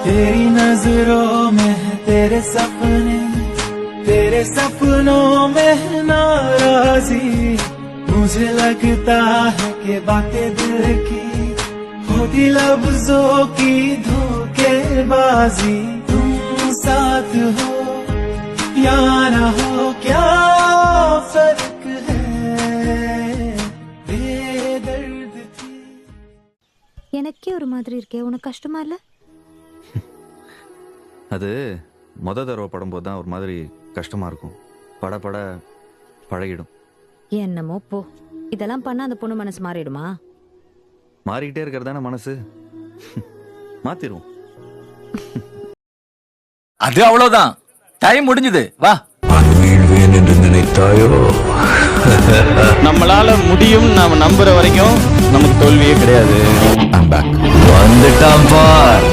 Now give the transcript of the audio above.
तेरी नजरों में है तेरे सपनों में है नाराजी। मुझे लगता है कि बातें दिल की होती लफ्जों की धोखेबाजी। तुम साथ हो या ना हो क्या फर्क है, बेदर्द थी। எனக்கே ஒரு மாதிரி இருக்கே, உனக்கு கஷ்டமா இல்ல? அது தடவை படும்போது தான் ஒரு மாதிரி கஷ்டமா இருக்கும். பட பழகிடும். என்னமோ போ. இதெல்லாம் பண்ணா அந்த பொண்ணு மனசு மாறிடுமா? மாறிக்கிட்டே இருக்கிறதான மனசு. மாத்திரும். அது அவ்வளவுதான், டைம் முடிஞ்சது. வா. என்று நினைத்தாயோ? நம்மளால முடியும் நாம நம்புற வரைக்கும் நமக்கு தோல்வியே கிடையாது. வந்துட்டான் பார்.